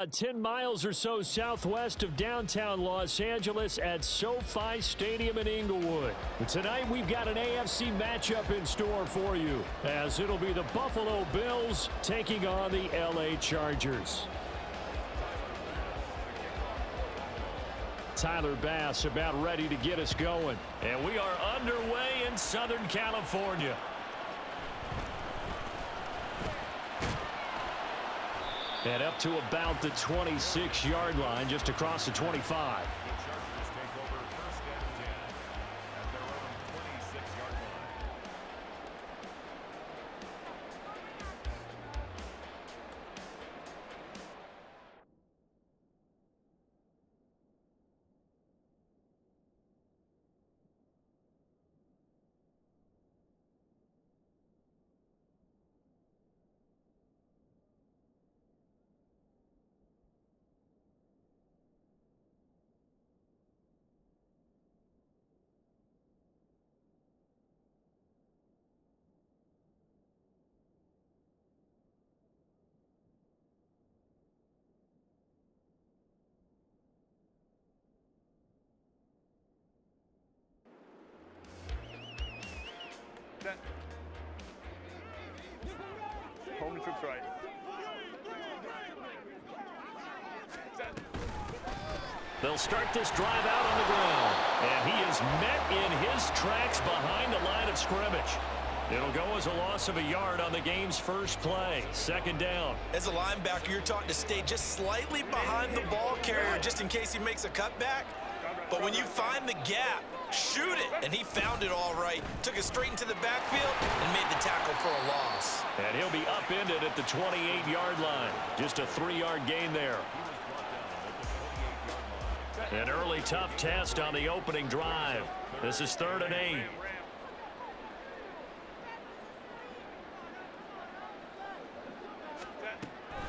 10 miles or so southwest of downtown Los Angeles at SoFi Stadium in Inglewood. Tonight we've got an AFC matchup in store for you, as it'll be the Buffalo Bills taking on the LA Chargers. Tyler Bass about ready to get us going. And we are underway in Southern California. And up to about the 26-yard line, just across the 25. Home troops right. They'll start this drive out on the ground. And he is met in his tracks behind the line of scrimmage. It'll go as a loss of a yard on the game's first play. Second down. As a linebacker, you're taught to stay just slightly behind the ball carrier just in case he makes a cutback. But when you find the gap, shoot it. And he found it all right. Took it straight into the backfield and made the tackle for a loss. And he'll be upended at the 28-yard line. Just a 3-yard gain there. An early tough test on the opening drive. This is 3rd and 8.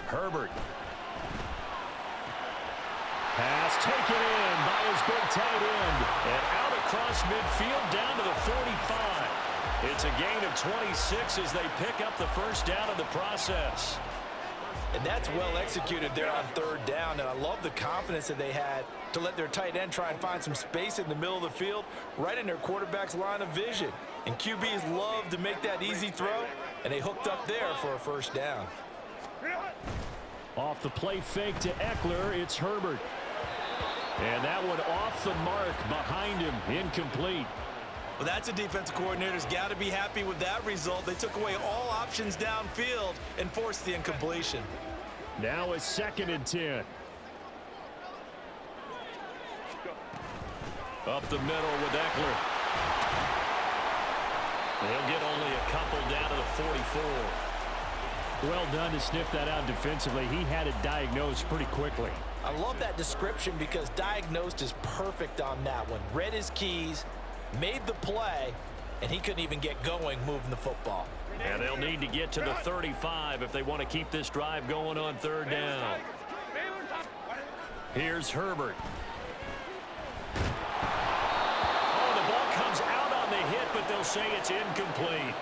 Herbert. Pass taken in by his big tight end. And out across midfield down to the 45. It's a gain of 26 as they pick up the first down in the process. And that's well executed there on 3rd down. And I love the confidence that they had to let their tight end try and find some space in the middle of the field, right in their quarterback's line of vision. And QBs love to make that easy throw, and they hooked up there for a first down. Off the play fake to Eckler, it's Herbert. And that one off the mark behind him, incomplete. Well, that's a defensive coordinator's got to be happy with that result. They took away all options downfield and forced the incompletion. Now it's 2nd and 10. Up the middle with Eckler. They'll get only a couple down to the 44. Well done to sniff that out defensively. He had it diagnosed pretty quickly. I love that description because diagnosed is perfect on that one. Read his keys, made the play, and he couldn't even get going moving the football. And they'll need to get to the 35 if they want to keep this drive going on 3rd down. Here's Herbert. Oh, the ball comes out on the hit, but they'll say it's incomplete.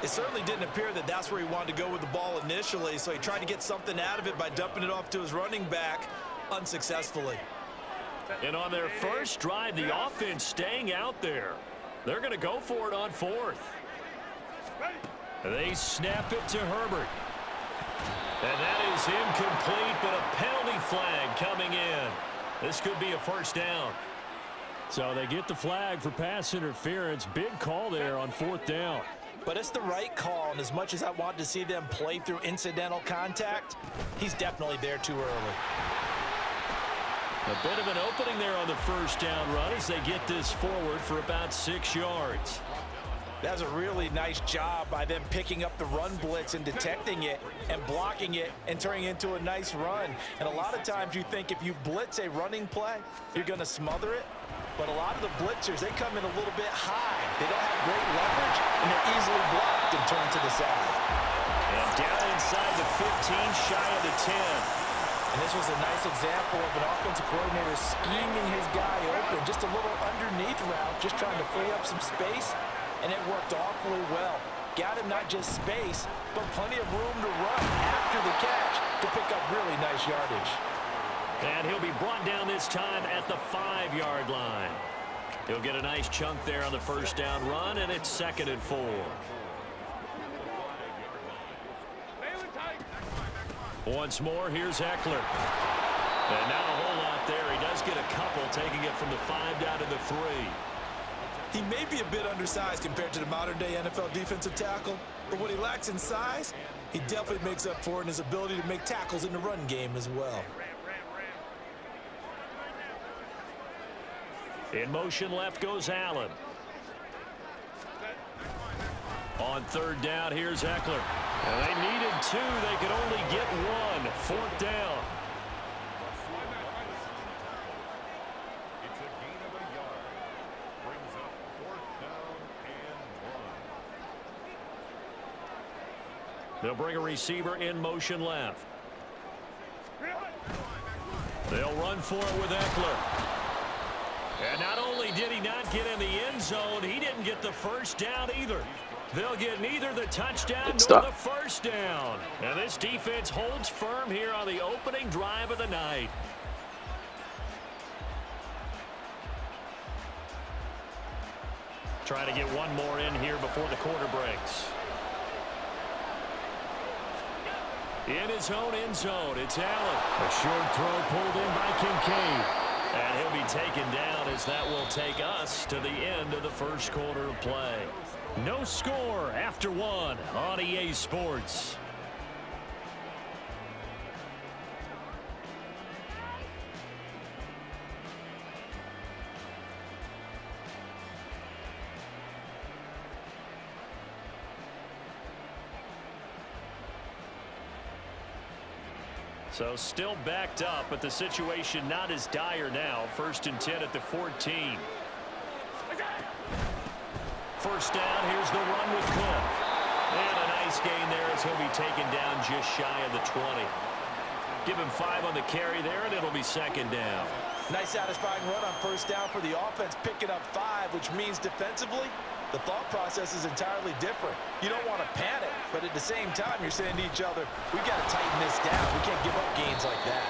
It certainly didn't appear that that's where he wanted to go with the ball initially, so he tried to get something out of it by dumping it off to his running back unsuccessfully. And on their first drive, the offense staying out there. They're going to go for it on 4th. They snap it to Herbert. And that is incomplete, but a penalty flag coming in. This could be a first down. So they get the flag for pass interference. Big call there on 4th down. But it's the right call, and as much as I want to see them play through incidental contact, he's definitely there too early. A bit of an opening there on the first down run as they get this forward for about 6 yards. That was a really nice job by them picking up the run blitz and detecting it and blocking it and turning it into a nice run. And a lot of times you think if you blitz a running play, you're going to smother it. But a lot of the blitzers, they come in a little bit high. They don't have great leverage, and they're easily blocked and turned to the side. And down inside the 15, shy of the 10. And this was a nice example of an offensive coordinator scheming his guy open. Just a little underneath route, just trying to free up some space, and it worked awfully well. Got him not just space, but plenty of room to run after the catch to to pick up really nice yardage. And he'll be brought down this time at the 5-yard line. He'll get a nice chunk there on the first down run, and it's 2nd and 4. Once more, here's Eckler. And not a whole lot there. He does get a couple, taking it from the 5 down to the 3. He may be a bit undersized compared to the modern-day NFL defensive tackle, but what he lacks in size, he definitely makes up for it in his ability to make tackles in the run game as well. In motion left goes Allen. On 3rd down, here's Eckler. And they needed 2. They could only get 1. 4th down. It's a gain of a yard. Brings up 4th down and 1. They'll bring a receiver in motion left. They'll run for it with Eckler. And not only did he not get in the end zone, he didn't get the first down either. They'll get neither the touchdown nor the first down. And this defense holds firm here on the opening drive of the night. Trying to get one more in here before the quarter breaks. In his own end zone, it's Allen. A short throw pulled in by Kincaid. And he'll be taken down as that will take us to the end of the first quarter of play. No score after 1 on EA Sports. So still backed up, but the situation not as dire now. 1st and 10 at the 14. First down, here's the run with Cook. And a nice gain there as he'll be taken down just shy of the 20. Give him 5 on the carry there, and it'll be 2nd down. Nice satisfying run on 1st down for the offense, picking up 5, which means defensively, the thought process is entirely different. You don't want to panic, but at the same time, you're saying to each other, we've got to tighten this down. We can't give up gains like that.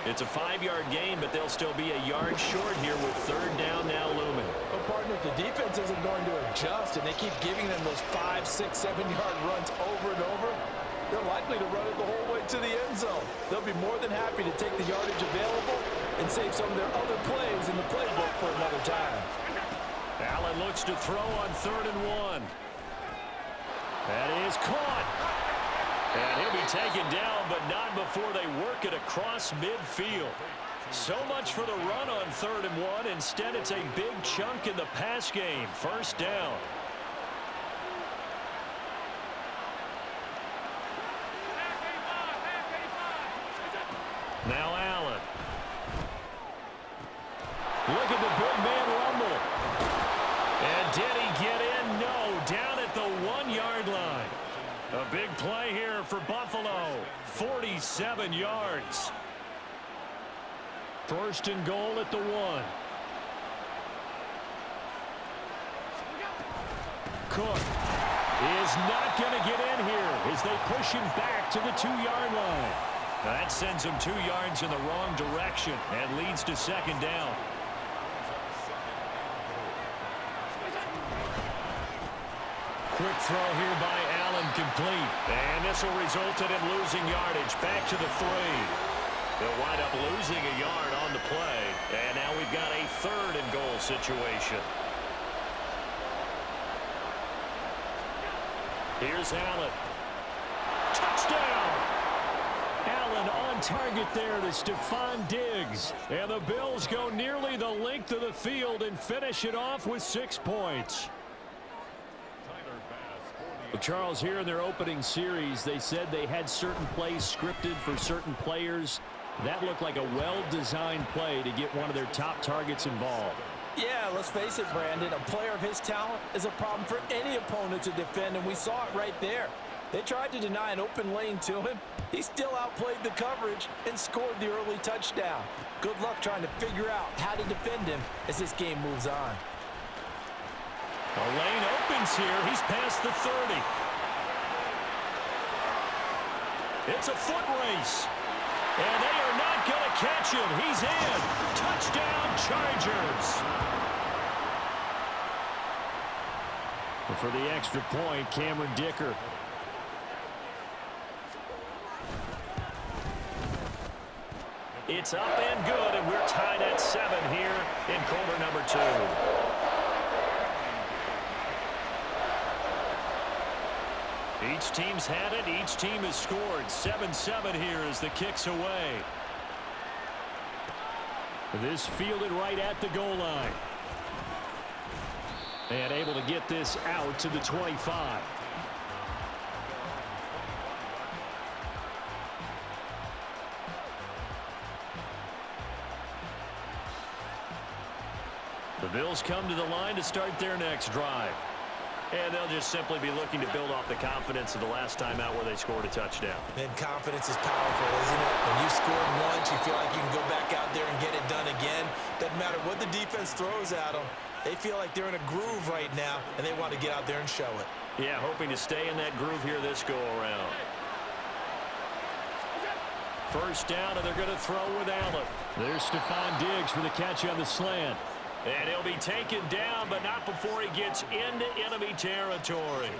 It's a 5-yard gain, but they'll still be a yard short here with 3rd down now looming. Well, partner, if the defense isn't going to adjust and they keep giving them those 5, 6, 7-yard runs over and over, they're likely to run it the whole way to the end zone. They'll be more than happy to take the yardage available and save some of their other plays in the playbook for another time. Allen looks to throw on 3rd and 1. That is caught. And he'll be taken down, but not before they work it across midfield. So much for the run on 3rd and 1. Instead, it's a big chunk in the pass game. 1st down. Now Allen. Look at the big man rumble. And did he get in? No. Down at the 1-yard line. A big play here for Buffalo. 47 yards. 1st and goal at the 1. Cook is not going to get in here as they push him back to the 2-yard line. That sends him 2 yards in the wrong direction and leads to 2nd down. Quick throw here by Allen, complete. And this will result in him losing yardage back to the 3. They'll wind up losing a yard on the play. And now we've got a 3rd and goal situation. Here's Allen. Touchdown! Allen on target there to Stephon Diggs. And the Bills go nearly the length of the field and finish it off with 6 points. Well, Charles, here in their opening series, they said they had certain plays scripted for certain players. That looked like a well-designed play to get one of their top targets involved. Yeah, let's face it, Brandon. A player of his talent is a problem for any opponent to defend, and we saw it right there. They tried to deny an open lane to him. He still outplayed the coverage and scored the early touchdown. Good luck trying to figure out how to defend him as this game moves on. The lane opens here. He's past the 30. It's a foot race. And they are not going to catch him. He's in. Touchdown, Chargers. And for the extra point, Cameron Dicker. It's up and good, and we're tied at 7 here in quarter number 2. Each team's had it. Each team has scored. 7-7 here as the kick's away. This fielded right at the goal line. And able to get this out to the 25. The Bills come to the line to start their next drive. And they'll just simply be looking to build off the confidence of the last time out where they scored a touchdown. And confidence is powerful, isn't it? When you scored once, you feel like you can go back out there and get it done again. Doesn't matter what the defense throws at them. They feel like they're in a groove right now, and they want to get out there and show it. Yeah, hoping to stay in that groove here this go-around. First down, and they're going to throw with Allen. There's Stephon Diggs for the catch on the slant. And he'll be taken down, but not before he gets into enemy territory.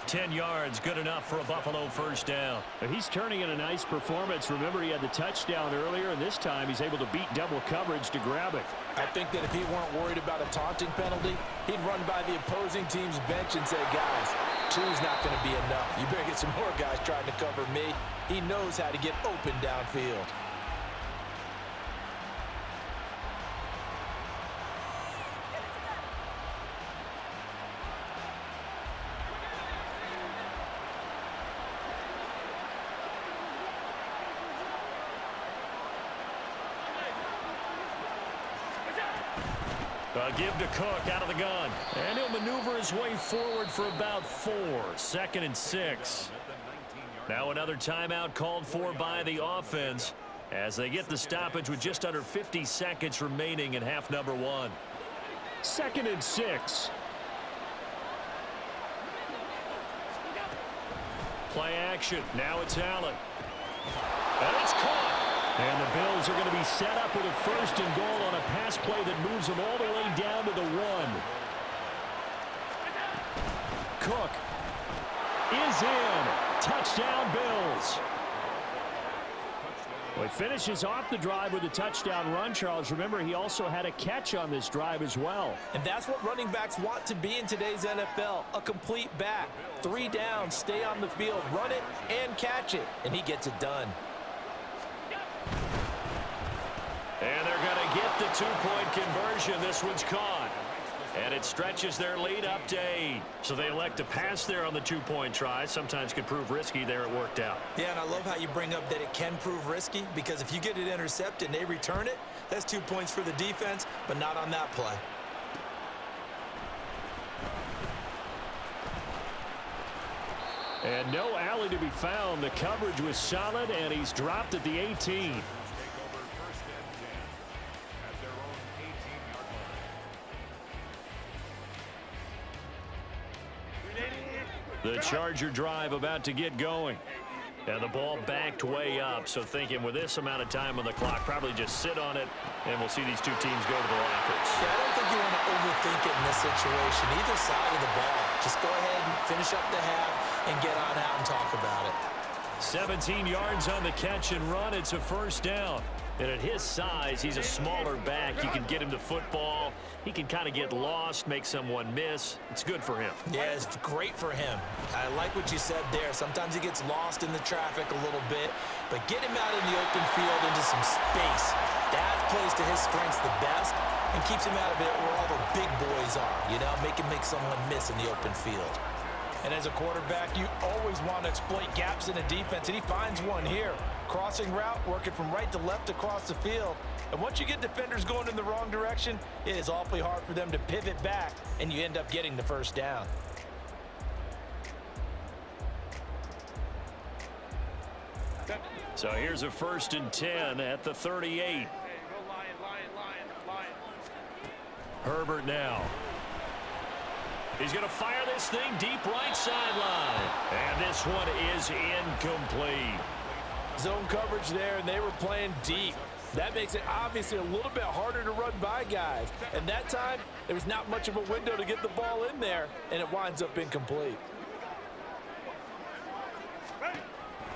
10 yards, good enough for a Buffalo first down. He's turning in a nice performance. Remember, he had the touchdown earlier, and this time he's able to beat double coverage to grab it. I think that if he weren't worried about a taunting penalty, he'd run by the opposing team's bench and say, guys, 2's not going to be enough. You better get some more guys trying to cover me. He knows how to get open downfield. Give to Cook out of the gun. And he'll maneuver his way forward for about 4. 2nd and 6. Now another timeout called for by the offense as they get the stoppage with just under 50 seconds remaining in half number 1. 2nd and 6. Play action. Now it's Allen. And it's caught. And the Bills are going to be set up with a 1st and goal on a pass play that moves them all the way down to the 1. Cook is in. Touchdown, Bills. Well, he finishes off the drive with a touchdown run, Charles. Remember, he also had a catch on this drive as well. And that's what running backs want to be in today's NFL, a complete back. 3 downs, stay on the field, run it, and catch it. And he gets it done. And they're going to get the 2-point conversion. This one's caught. And it stretches their lead up to 8. So they elect to pass there on the 2-point try. Sometimes could prove risky. There it worked out. Yeah, and I love how you bring up that it can prove risky, because if you get it intercepted and they return it, that's 2 points for the defense, but not on that play. And no alley to be found. The coverage was solid, and he's dropped at the 18. The Charger drive about to get going. And the ball backed way up, so thinking with this amount of time on the clock, probably just sit on it, and we'll see these two teams go to the lockers. Yeah, I don't think you want to overthink it in this situation. Either side of the ball. Just go ahead and finish up the half and get on out and talk about it. 17 yards on the catch and run. It's a first down. And at his size, he's a smaller back. You can get him to football. He can kind of get lost, make someone miss. It's good for him. Yeah, it's great for him. I like what you said there. Sometimes he gets lost in the traffic a little bit, but get him out in the open field into some space. That plays to his strengths the best and keeps him out of it where all the big boys are, you know, make someone miss in the open field. And as a quarterback, you always want to exploit gaps in the defense, and he finds one here. Crossing route, working from right to left across the field. And once you get defenders going in the wrong direction, it is awfully hard for them to pivot back, and you end up getting the first down. So here's a 1st and 10 at the 38. Herbert now. He's going to fire this thing deep right sideline. And this one is incomplete. Zone coverage there, and they were playing deep. That makes it obviously a little bit harder to run by guys. And that time, there was not much of a window to get the ball in there, and it winds up incomplete.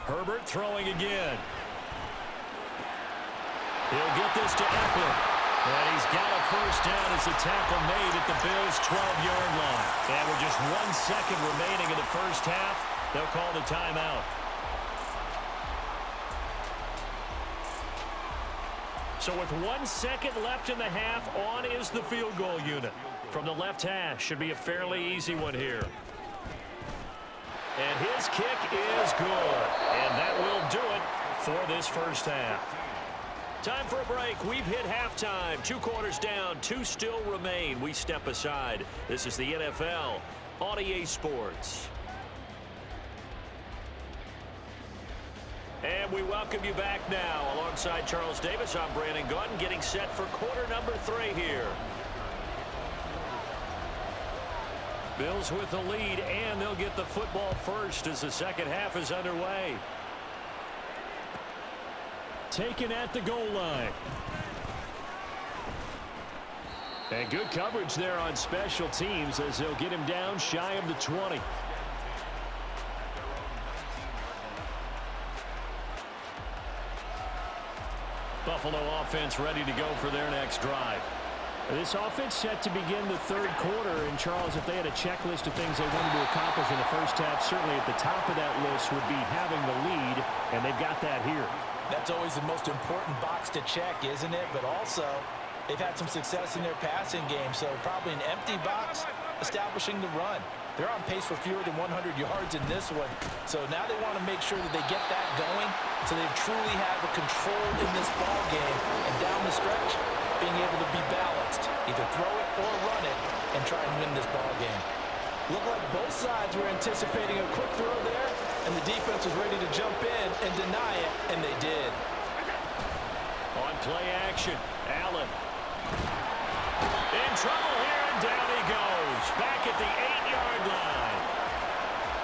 Herbert throwing again. He'll get this to Eckler. And he's got a first down as the tackle made at the Bills' 12-yard line. And with just 1 second remaining in the first half, they'll call the timeout. So with 1 second left in the half, on is the field goal unit. From the left hash, should be a fairly easy one here. And his kick is good. And that will do it for this first half. Time for a break. We've hit halftime. 2 quarters down, 2 still remain. We step aside. This is the NFL on EA Sports. And we welcome you back now. Alongside Charles Davis, I'm Brandon Gaudin, getting set for quarter number 3 here. Bills with the lead, and they'll get the football first as the second half is underway. Taken at the goal line. And good coverage there on special teams as they'll get him down shy of the 20. Buffalo offense ready to go for their next drive. This offense set to begin the third quarter. And, Charles, if they had a checklist of things they wanted to accomplish in the first half, certainly at the top of that list would be having the lead, and they've got that here. That's always the most important box to check, isn't it? But also, they've had some success in their passing game, so probably an empty box establishing the run. They're on pace for fewer than 100 yards in this one, so now they want to make sure that they get that going so they truly have a control in this ball game, and down the stretch, being able to be balanced, either throw it or run it, and try and win this ball game. Looked like both sides were anticipating a quick throw there, and the defense was ready to jump in and deny it, and they did. On play action, Allen. In trouble here, and down he goes. Back at the 8-yard line.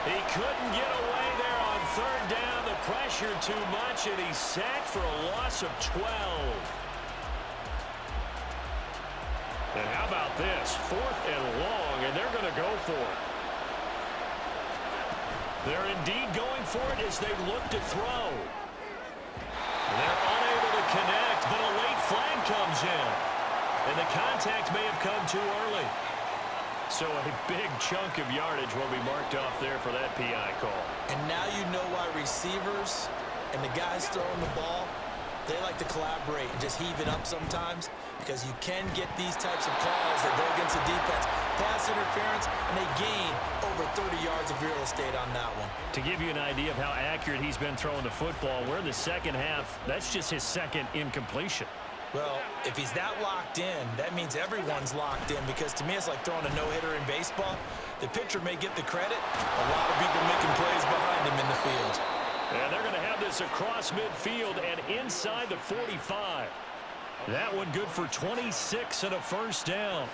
He couldn't get away there on third down. The pressure too much, and he's sacked for a loss of 12. And how about this? 4th and long, and they're going to go for it. They're indeed going for it as they look to throw. They're unable to connect, but a late flag comes in. And the contact may have come too early. So a big chunk of yardage will be marked off there for that PI call. And now you know why receivers and the guys throwing the ball, they like to collaborate and just heave it up sometimes, because you can get these types of calls that go against the defense, pass interference, and they gain over 30 yards of real estate on that one. To give you an idea of how accurate he's been throwing the football, we're in the second half. That's just his second incompletion. Well, if he's that locked in, that means everyone's locked in, because to me it's like throwing a no-hitter in baseball. The pitcher may get the credit, a lot of people making plays behind him in the field. And they're going to have this across midfield and inside the 45. That one good for 26 and a first down.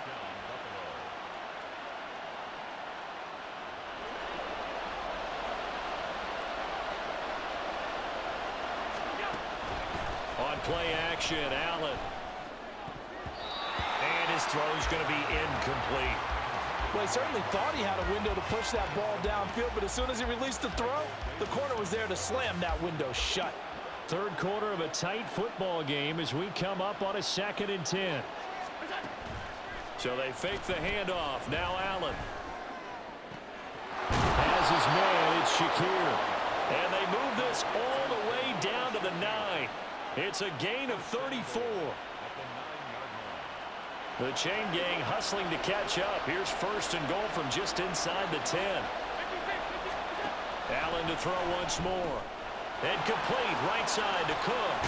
On play action, Allen. And his throw's going to be incomplete. Well, he certainly thought he had a window to push that ball downfield, but as soon as he released the throw, the corner was there to slam that window shut. Third quarter of a tight football game as we come up on a 2nd and 10. So they fake the handoff. Now Allen. As his man, it's Shakir. And they move this all the way down to the 9. It's a gain of 34. The chain gang hustling to catch up. Here's 1st and goal from just inside the 10. Allen to throw once more. And complete, right side to Cook.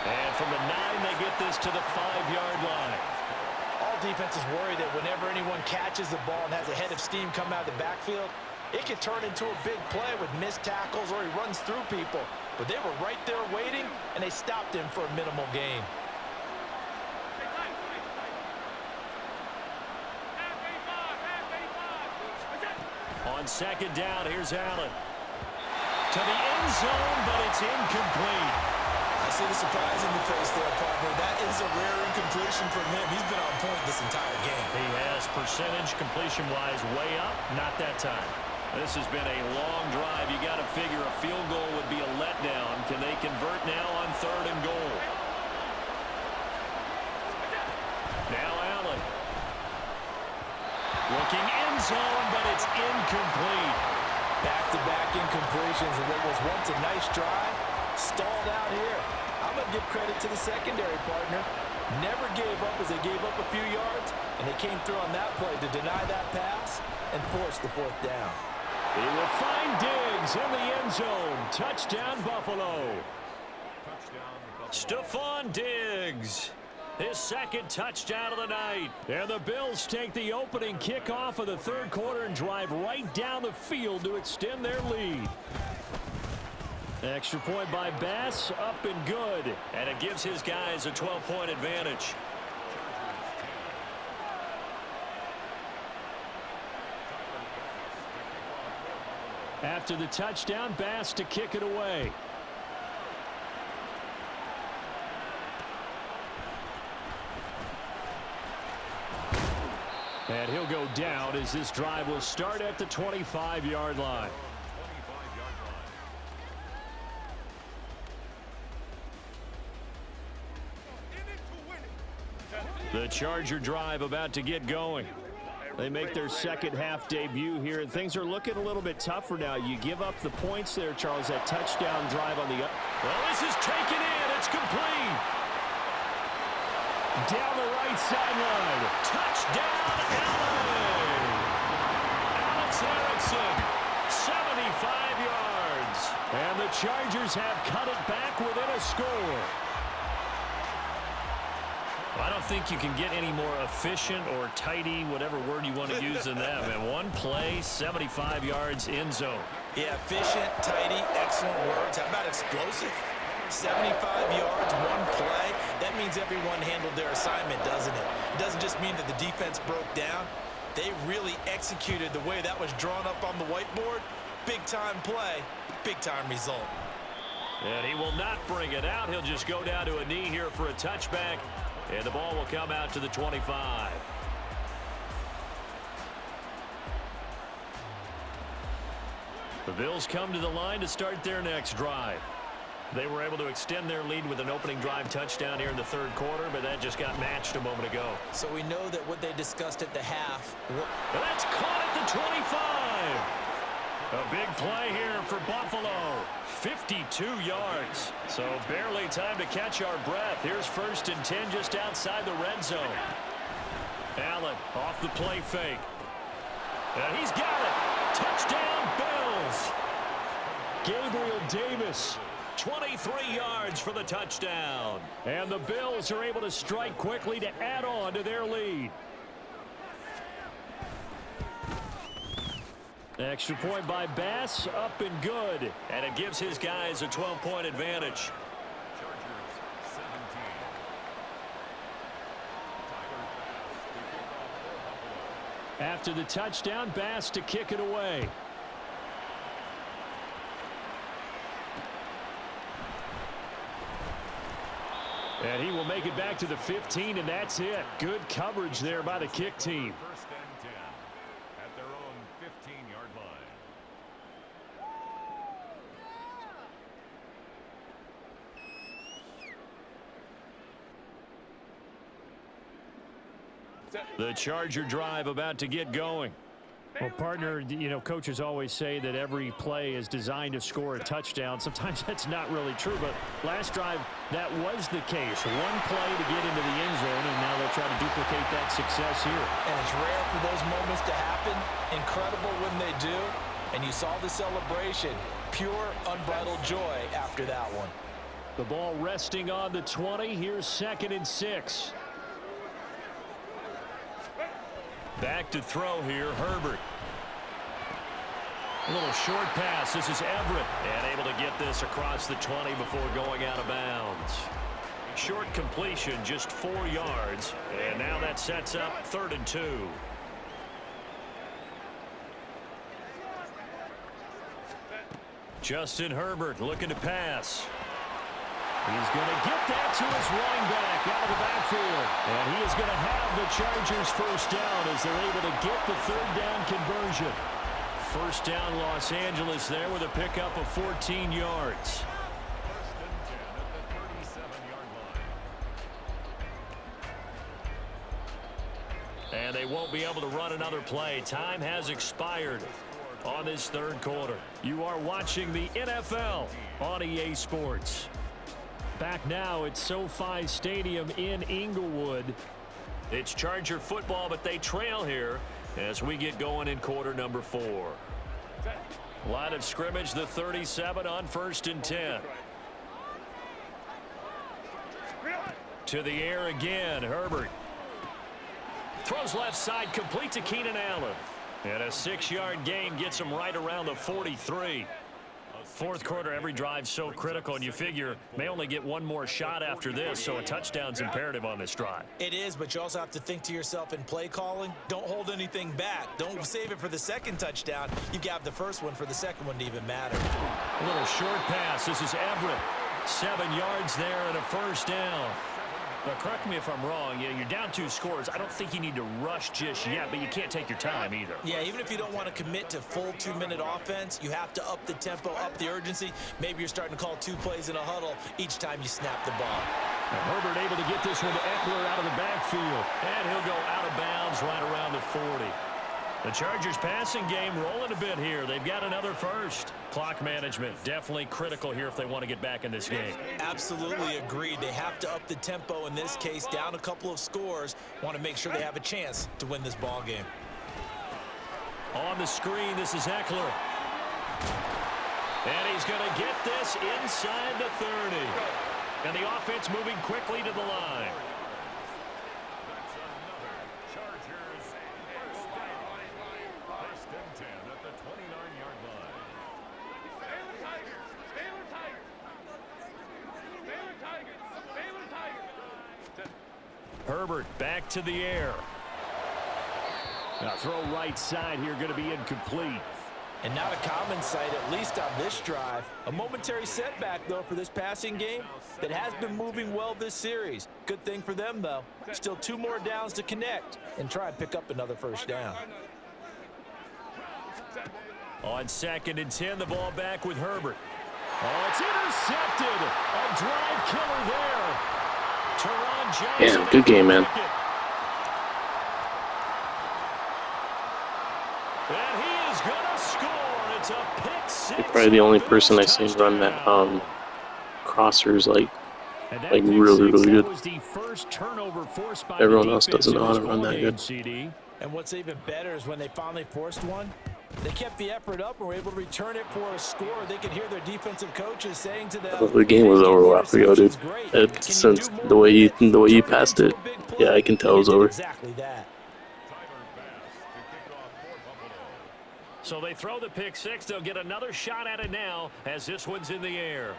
And from the 9, they get this to the 5-yard line. All defenses worry that whenever anyone catches the ball and has a head of steam coming out of the backfield, it can turn into a big play with missed tackles or he runs through people. But they were right there waiting, and they stopped him for a minimal gain. On 2nd down, here's Allen. to the end zone, but it's incomplete. I see the surprise in your face there, partner. That is a rare incompletion from him. He's been on point this entire game. He has percentage completion-wise way up, not that time. This has been a long drive. You got to figure a field goal would be a letdown. Can they convert now on 3rd and goal? Now Allen. Looking end zone, but it's incomplete. Back-to-back incompletions, and what was once a nice drive stalled out here. I'm going to give credit to the secondary, partner. Never gave up as they gave up a few yards, and they came through on that play to deny that pass and force the 4th down. He will find Diggs in the end zone. Touchdown, Buffalo. Stephon Diggs. His 2nd touchdown of the night. And the Bills take the opening kickoff of the 3rd quarter and drive right down the field to extend their lead. Extra point by Bass, up and good. And it gives his guys a 12-point advantage. After the touchdown, Bass to kick it away. And he'll go down as this drive will start at the 25-yard line. The Charger drive about to get going. They make their 2nd half debut here, and things are looking a little bit tougher now. You give up the points there, Charles, that touchdown drive on the up. Well, this is taken in. It's complete. Down the right sideline. Touchdown, Allen. Alex Erickson, 75 yards. And the Chargers have cut it back within a score. I don't think you can get any more efficient or tidy, whatever word you want to use in that. And one play, 75 yards, end zone. Yeah, efficient, tidy, excellent words. How about explosive? 75 yards, one play. That means everyone handled their assignment, doesn't it? It doesn't just mean that the defense broke down. They really executed the way that was drawn up on the whiteboard. Big-time play, big-time result. And he will not bring it out. He'll just go down to a knee here for a touchback. And the ball will come out to the 25. The Bills come to the line to start their next drive. They were able to extend their lead with an opening drive touchdown here in the 3rd quarter, but that just got matched a moment ago. So we know that what they discussed at the half. That's caught at the 25. A big play here for Buffalo. 52 yards. So barely time to catch our breath. Here's 1st and 10 just outside the red zone. Allen off the play fake. And he's got it. Touchdown, Bills. Gabriel Davis, 23 yards for the touchdown. And the Bills are able to strike quickly to add on to their lead. Extra point by Bass, up and good. And it gives his guys a 12-point advantage. After the touchdown, Bass to kick it away. And he will make it back to the 15, and that's it. Good coverage there by the kick team. 1st and 10 at their own 15-yard line. The Charger drive about to get going. Well, partner, you know, coaches always say that every play is designed to score a touchdown. Sometimes that's not really true, but last drive, that was the case. One play to get into the end zone, and now they'll try to duplicate that success here. And it's rare for those moments to happen. Incredible when they do. And you saw the celebration. Pure, unbridled joy after that one. The ball resting on the 20. Here's 2nd and 6. Back to throw here, Herbert. A little short pass. This is Everett. And able to get this across the 20 before going out of bounds. Short completion, just 4 yards. And now that sets up 3rd and 2. Justin Herbert looking to pass. He's going to get that to his running back out of the backfield. And he is going to have the Chargers first down as they're able to get the third down conversion. First down Los Angeles there with a pickup of 14 yards. First and 10 at the 37-yard line. And they won't be able to run another play. Time has expired on this third quarter. You are watching the NFL on EA Sports. Back now at SoFi Stadium in Inglewood. It's Charger football, but they trail here as we get going in quarter number 4. Line of scrimmage, the 37 on 1st and 10. To the air again, Herbert. Throws left side, complete to Keenan Allen. And a 6-yard gain gets him right around the 43. Fourth quarter, every drive so critical, and you figure may only get one more shot after this, so a touchdown's imperative on this drive. It is, but you also have to think to yourself in play calling, don't hold anything back. Don't save it for the second touchdown. You got the first one for the second one to even matter. A little short pass. This is Everett. 7 yards there and a first down. Now, correct me if I'm wrong. Yeah, you're down 2 scores. I don't think you need to rush just yet, but you can't take your time either. Yeah, even if you don't want to commit to full 2-minute offense, you have to up the tempo, up the urgency. Maybe you're starting to call 2 plays in a huddle each time you snap the ball. Now, Herbert able to get this one to Eckler out of the backfield. And he'll go out of bounds right around the 40. The Chargers passing game rolling a bit here. They've got another first. Clock management definitely critical here if they want to get back in this game. Absolutely agreed. They have to up the tempo in this case, down a couple of scores. Want to make sure they have a chance to win this ball game. On the screen, this is Eckler. And he's going to get this inside the 30. And the offense moving quickly to the line. First and 10 at the 29-yard line. Herbert back to the air. Now throw right side here, going to be incomplete. And not a common sight, at least on this drive. A momentary setback, though, for this passing game that has been moving well this series. Good thing for them, though. Still 2 more downs to connect and try and pick up another first down. On 2nd and 10, the ball back with Herbert. Oh, it's intercepted. A drive killer there. Teron Johnson. Yeah, good game, man. And he is going to score. It's a pick 6. You're probably the only person I seen run that crossers like really good. Everyone else doesn't know how to run that good. And what's even better is when they finally forced one, they kept the effort up and were able to return it for a score. They could hear their defensive coaches saying to them, The game was over a while ago, dude. Since the way you passed it, yeah, I can tell it was over. Exactly that. So they throw the pick 6. They'll get another shot at it now as this one's in the air.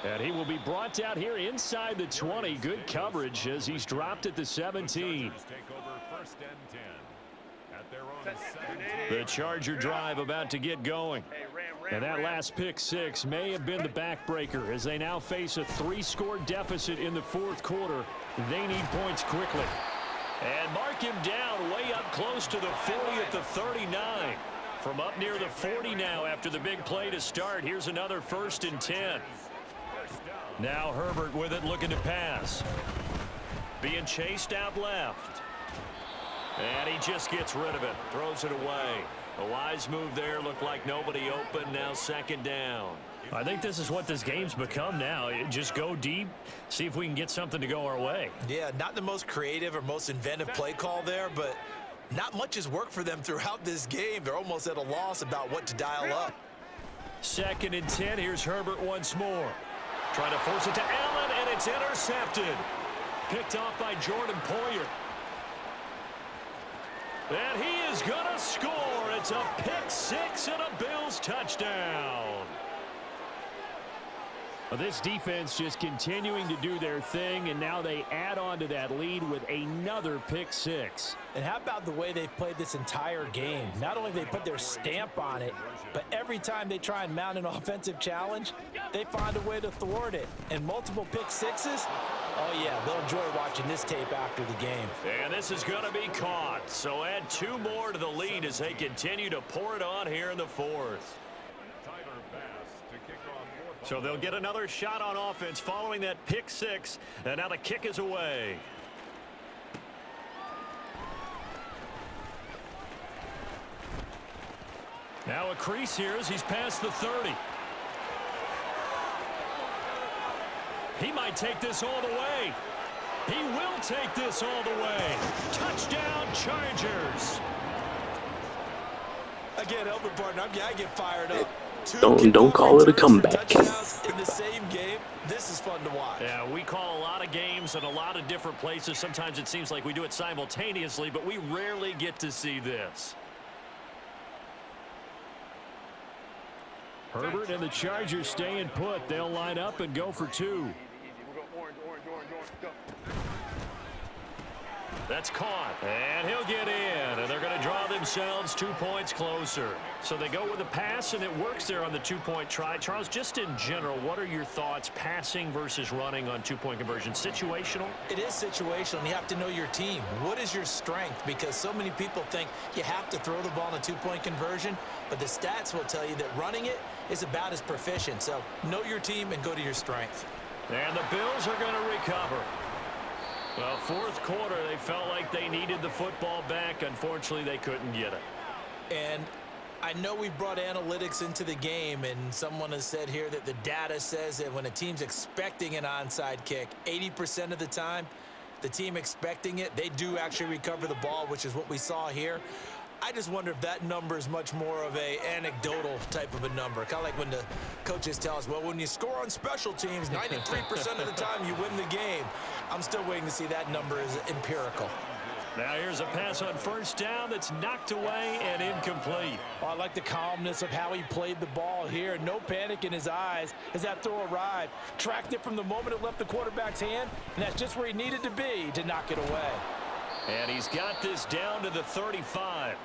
And he will be brought down here inside the 20. Good coverage as he's dropped at the 17. The Charger drive about to get going. And that last pick 6 may have been the backbreaker as they now face a 3-score deficit in the fourth quarter. They need points quickly. And mark him down way up close to the 40 at the 39. From up near the 40 now after the big play to start. Here's another 1st and 10. Now Herbert with it, looking to pass. Being chased out left. And he just gets rid of it. Throws it away. A wise move there. Looked like nobody open. Now 2nd down. I think this is what this game's become now. Just go deep. See if we can get something to go our way. Yeah, not the most creative or most inventive play call there, but not much has worked for them throughout this game. They're almost at a loss about what to dial up. 2nd and 10. Here's Herbert once more. Trying to force it to Allen, and it's intercepted. Picked off by Jordan Poyer. And he is going to score. It's a pick 6 and a Bills touchdown. Well, this defense just continuing to do their thing, and now they add on to that lead with another pick six. And how about the way they've played this entire game? Not only have they put their stamp on it, but every time they try and mount an offensive challenge, they find a way to thwart it. And multiple pick sixes, oh yeah, they'll enjoy watching this tape after the game. And this is going to be caught. So add 2 more to the lead as they continue to pour it on here in the fourth. So they'll get another shot on offense following that pick six. And now the kick is away. Now a crease here as he's past the 30. He might take this all the way. He will take this all the way. Touchdown, Chargers. Again, Elvin partner, I get fired up. Don't call it a comeback. In the same game, this is fun to watch. Yeah, we call a lot of games in a lot of different places. Sometimes it seems like we do it simultaneously, but we rarely get to see this. Herbert and the Chargers staying put. They'll line up and go for 2. We'll go orange, go. That's caught, and he'll get in, and they're going to draw themselves 2 points closer. So they go with a pass, and it works there on the 2-point try. Charles, just in general, what are your thoughts passing versus running on 2-point conversion? Situational? It is situational, and you have to know your team. What is your strength? Because so many people think you have to throw the ball in a 2-point conversion, but the stats will tell you that running it is about as proficient. So know your team and go to your strength. And the Bills are going to recover. Well, fourth quarter, they felt like they needed the football back. Unfortunately, they couldn't get it. And I know we brought analytics into the game, and someone has said here that the data says that when a team's expecting an onside kick, 80% of the time, the team expecting it, they do actually recover the ball, which is what we saw here. I just wonder if that number is much more of a anecdotal type of a number. Kind of like when the coaches tell us, well, when you score on special teams, 93% of the time you win the game. I'm still waiting to see that number is empirical. Now here's a pass on first down that's knocked away and incomplete. Oh, I like the calmness of how he played the ball here. No panic in his eyes as that throw arrived. Tracked it from the moment it left the quarterback's hand, and that's just where he needed to be to knock it away. And he's got this down to the 35.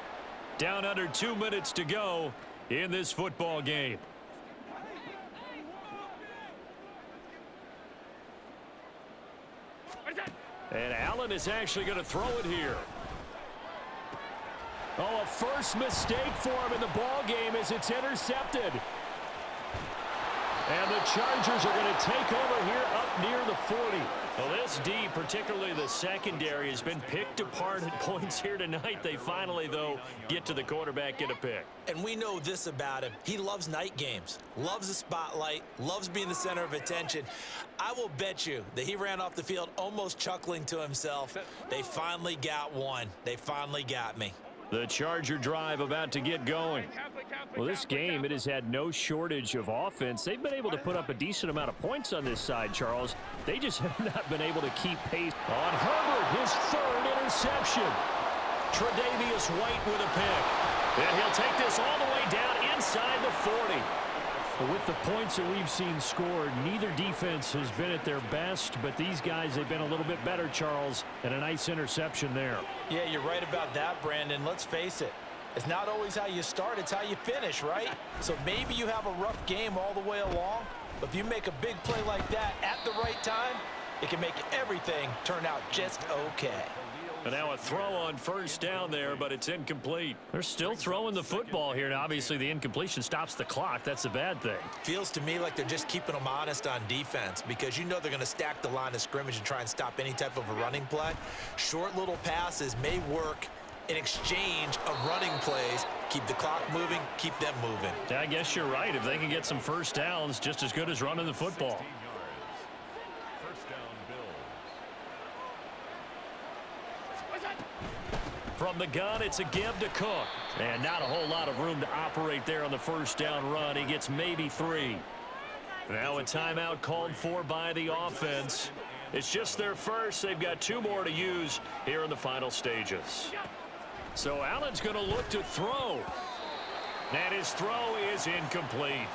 Down under 2 minutes to go in this football game. And Allen is actually going to throw it here. Oh, a first mistake for him in the ball game as it's intercepted. And the Chargers are going to take over here up near the 40. Well, this D, particularly the secondary, has been picked apart at points here tonight. They finally, though, get to the quarterback, get a pick. And we know this about him. He loves night games, loves the spotlight, loves being the center of attention. I will bet you that he ran off the field almost chuckling to himself. They finally got one. They finally got me. The Charger drive about to get going. Well, this game, it has had no shortage of offense. They've been able to put up a decent amount of points on this side, Charles. They just have not been able to keep pace. On Herbert, his 3rd interception. Tre'Davious White with a pick. And he'll take this all the way down inside the 40. But with the points that we've seen scored, neither defense has been at their best, but these guys, they've been a little bit better, Charles, and a nice interception there. Yeah, you're right about that, Brandon. Let's face it. It's not always how you start, it's how you finish, right? So maybe you have a rough game all the way along, but if you make a big play like that at the right time, it can make everything turn out just okay. And now a throw on first down there, but it's incomplete. They're still throwing the football here, and obviously the incompletion stops the clock. That's a bad thing. Feels to me like they're just keeping them honest on defense because you know they're going to stack the line of scrimmage and try and stop any type of a running play. Short little passes may work in exchange of running plays. Keep the clock moving, keep them moving. Yeah, I guess you're right. If they can get some first downs, just as good as running the football. From the gun, it's a give to Cook. And not a whole lot of room to operate there on the first down run. He gets maybe 3. Now a timeout called for by the offense. It's just their first. They've got 2 more to use here in the final stages. So Allen's going to look to throw. And his throw is incomplete.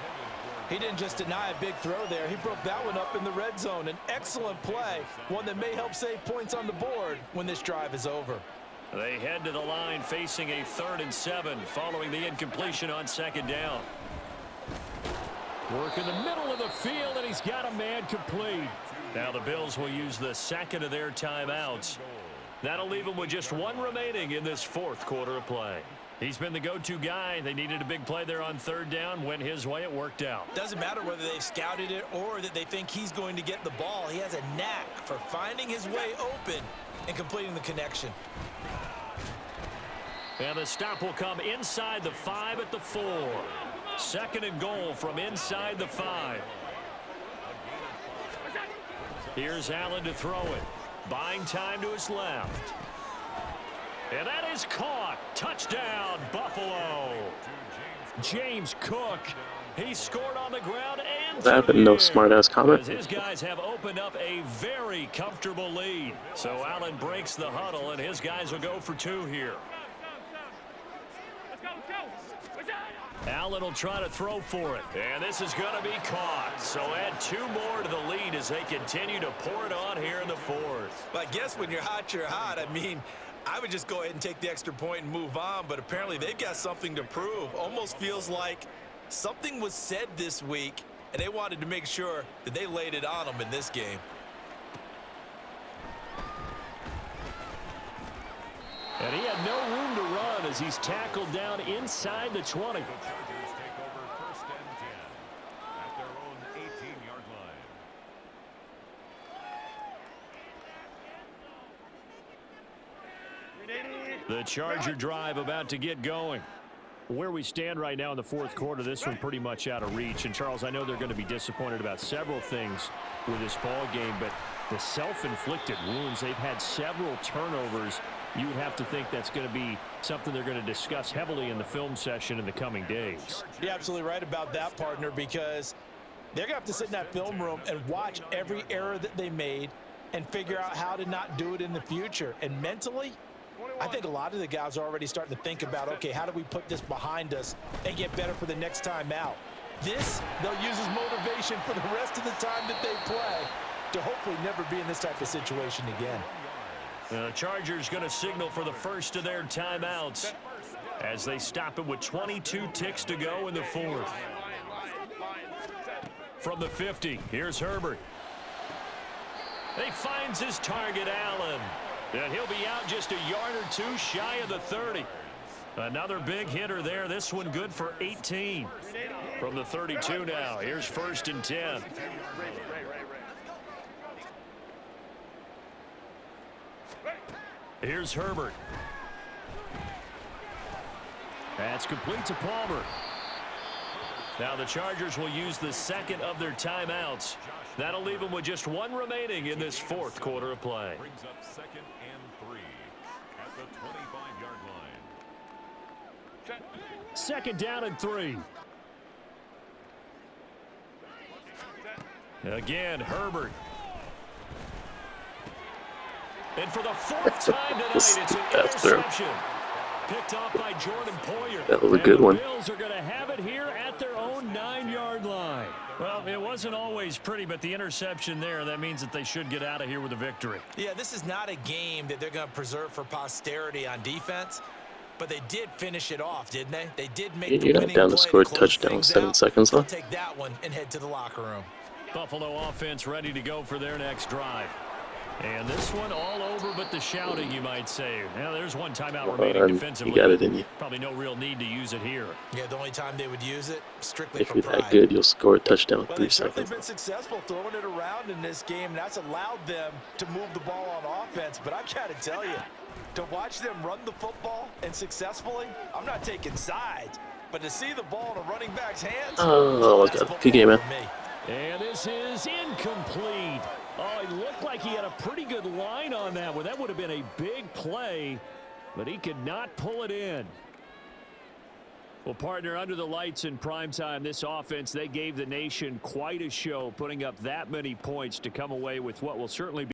He didn't just deny a big throw there. He broke that one up in the red zone. An excellent play, one that may help save points on the board when this drive is over. They head to the line facing a 3rd and 7 following the incompletion on 2nd down. Work in the middle of the field, and he's got a man complete. Now the Bills will use the 2nd of their timeouts. That'll leave them with just 1 remaining in this 4th quarter of play. He's been the go-to guy. They needed a big play there on 3rd down. Went his way. It worked out. Doesn't matter whether they've scouted it or that they think he's going to get the ball. He has a knack for finding his way open and completing the connection. And the stop will come inside the 5 at the 4. 2nd and goal from inside the 5. Here's Allen to throw it. Buying time to his left. And that is caught. Touchdown, Buffalo. James Cook. He scored on the ground and That been no smart-ass comment. as his guys have opened up a very comfortable lead. So Allen breaks the huddle, and his guys will go for 2 here. Allen will try to throw for it. And this is going to be caught. So add 2 more to the lead as they continue to pour it on here in the 4th. But I guess when you're hot, you're hot. I mean, I would just go ahead and take the extra point and move on. But apparently they've got something to prove. Almost feels like something was said this week, and they wanted to make sure that they laid it on them in this game. And he had no room to run as he's tackled down inside the 20. The Chargers take over 1st and 10 at their own 18-yard line. The Charger drive about to get going. Where we stand right now in the 4th quarter, this one pretty much out of reach. And, Charles, I know they're going to be disappointed about several things with this ball game, but the self-inflicted wounds, they've had several turnovers. You would have to think that's going to be something they're going to discuss heavily in the film session in the coming days. You're absolutely right about that, partner, because they're going to have to sit in that film room and watch every error that they made and figure out how to not do it in the future. And mentally, I think a lot of the guys are already starting to think about, okay, how do we put this behind us and get better for the next time out? This, they'll use as motivation for the rest of the time that they play to hopefully never be in this type of situation again. The Chargers going to signal for the first of their timeouts as they stop it with 22 ticks to go in the 4th. From the 50, here's Herbert. He finds his target, Allen. And he'll be out just a yard or 2 shy of the 30. Another big hitter there. This one good for 18. From the 32 now, here's 1st and 10. Here's Herbert. That's complete to Palmer. Now the Chargers will use the 2nd of their timeouts. That'll leave them with just 1 remaining in this 4th quarter of play. Brings up 2nd and 3 at the 25-yard line. 2nd down and 3. Again, Herbert. And for the 4th time tonight, it's an interception. Picked off by Jordan Poyer. That was a good one. The Bills are going to have it here at their own 9-yard line. Well, it wasn't always pretty, but the interception there, that means that they should get out of here with a victory. Yeah, this is not a game that they're going to preserve for posterity on defense, but they did finish it off, didn't they? They did make the You're not winning down to play score a close touchdown with things 7 out. seconds They'll left. take that one and head to the locker room. Buffalo offense ready to go for their next drive. And this one all over but the shouting, you might say. Now, there's one timeout remaining defensively. You got it in you. Probably no real need to use it here. Yeah, the only time they would use it, strictly If for you're pride. that good, you'll score a touchdown with Well, 3 they've certainly seconds been left. successful throwing it around in this game, and that's allowed them to move the ball on offense. But I've got to tell you, to watch them run the football and successfully, I'm not taking sides, but to see the ball in a running back's hands, Oh, that's God. Good game, man. football for me. And this is incomplete. Oh, it looked like he had a pretty good line on that one. That would have been a big play, but he could not pull it in. Well, partner, under the lights in primetime, this offense, they gave the nation quite a show, putting up that many points to come away with what will certainly be